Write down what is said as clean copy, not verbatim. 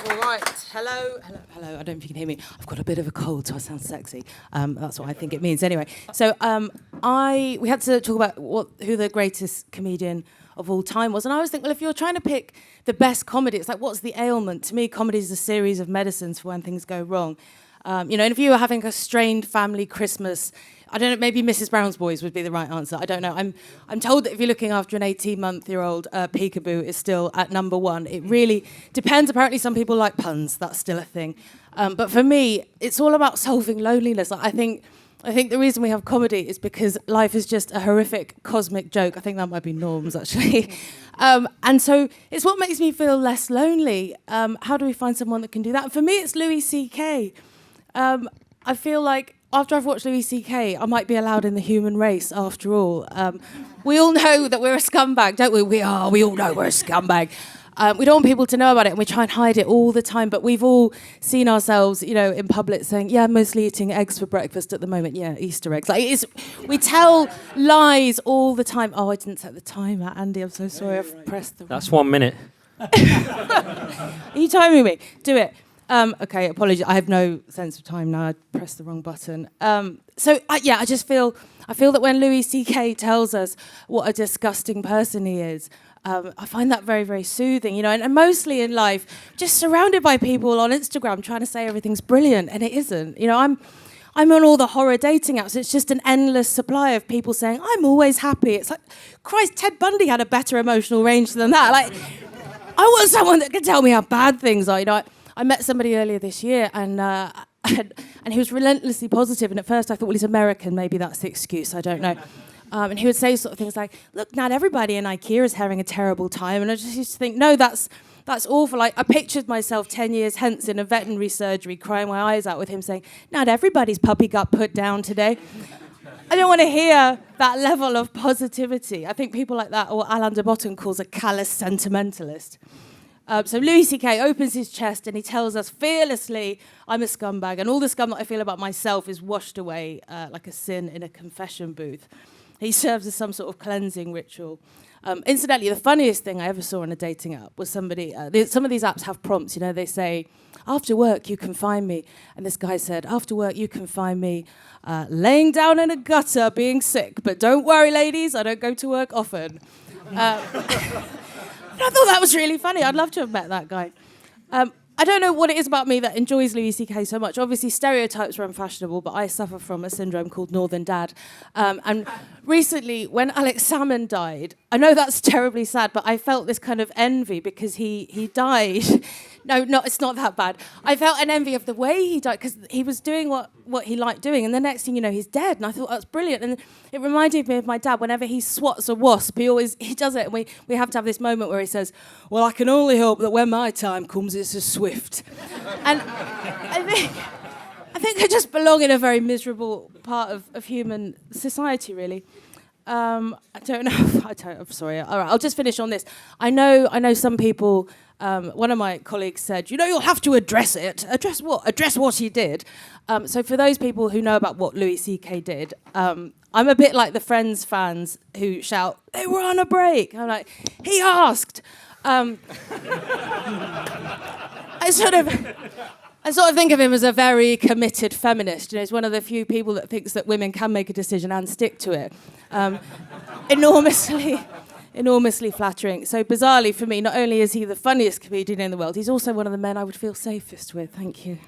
All right. Hello. I don't know if you can hear me. I've got a bit of a cold, so I sound sexy. That's what I think it means. Anyway, so we had to talk about who the greatest comedian of all time was, and I was thinking, well, if you're trying to pick the best comedy, it's like, what's the ailment? To me, comedy is a series of medicines for when things go wrong. And if you were having a strained family Christmas, I don't know, maybe Mrs. Brown's Boys would be the right answer. I don't know. I'm told that if you're looking after an 18-month-year-old, Peekaboo is still at number one. It really depends. Apparently some people like puns. That's still a thing. But for me, it's all about solving loneliness. I think the reason we have comedy is because life is just a horrific cosmic joke. I think that might be Norm's, actually. And so it's what makes me feel less lonely. How do we find someone that can do that? And for me, it's Louis C.K. I feel like after I've watched Louis C.K., I might be allowed in the human race after all. We all know that we're a scumbag, don't we? We all know we're a scumbag. We don't want people to know about it, and we try and hide it all the time, but we've all seen ourselves, in public saying, yeah, mostly eating eggs for breakfast at the moment. Yeah, Easter eggs. We tell lies all the time. Oh, I didn't set the timer, Andy. I'm so sorry. I've pressed the... That's 1 minute. Are you timing me? Do it. Okay, apologies. I have no sense of time now. I pressed the wrong button. I feel that when Louis C.K. tells us what a disgusting person he is, I find that very, very soothing, and mostly in life, just surrounded by people on Instagram trying to say everything's brilliant, and it isn't. I'm on all the horror dating apps. It's just an endless supply of people saying, I'm always happy. It's like, Christ, Ted Bundy had a better emotional range than that. Like, I want someone that can tell me how bad things are, I met somebody earlier this year, and he was relentlessly positive. And at first, I thought, well, he's American. Maybe that's the excuse. I don't know. And he would say sort of things like, "Look, not everybody in IKEA is having a terrible time." And I just used to think, no, that's awful. Like, I pictured myself 10 years hence in a veterinary surgery, crying my eyes out with him saying, "Not everybody's puppy got put down today." I don't want to hear that level of positivity. I think people like that, or Alain de Botton calls a callous sentimentalist. So Louis C.K. opens his chest and he tells us fearlessly, I'm a scumbag, and all the scum that I feel about myself is washed away like a sin in a confession booth. He serves as some sort of cleansing ritual. Incidentally, the funniest thing I ever saw on a dating app was somebody, some of these apps have prompts, they say, after work you can find me. And this guy said, after work you can find me laying down in a gutter being sick, but don't worry ladies, I don't go to work often. I thought that was really funny. I'd love to have met that guy. I don't know what it is about me that enjoys Louis C.K. so much. Obviously, stereotypes are unfashionable, but I suffer from a syndrome called Northern Dad. And recently, when Alex Salmond died, I know that's terribly sad, but I felt this kind of envy because he died. No, it's not that bad. I felt an envy of the way he died because he was doing what he liked doing, and the next thing you know, he's dead. And I thought, that's brilliant. And it reminded me of my dad. Whenever he swats a wasp, he does it. And we have to have this moment where he says, well, I can only hope that when my time comes, it's as swift. And I think I just belong in a very miserable part of human society, really. I don't know. I'm sorry. All right, I'll just finish on this. I know some people... one of my colleagues said, you'll have to address it. Address what? Address what he did. So for those people who know about what Louis C.K. did, I'm a bit like the Friends fans who shout, they were on a break. I'm like, he asked. I sort of think of him as a very committed feminist. He's one of the few people that thinks that women can make a decision and stick to it. Enormously flattering. So bizarrely for me, not only is he the funniest comedian in the world, he's also one of the men I would feel safest with. Thank you.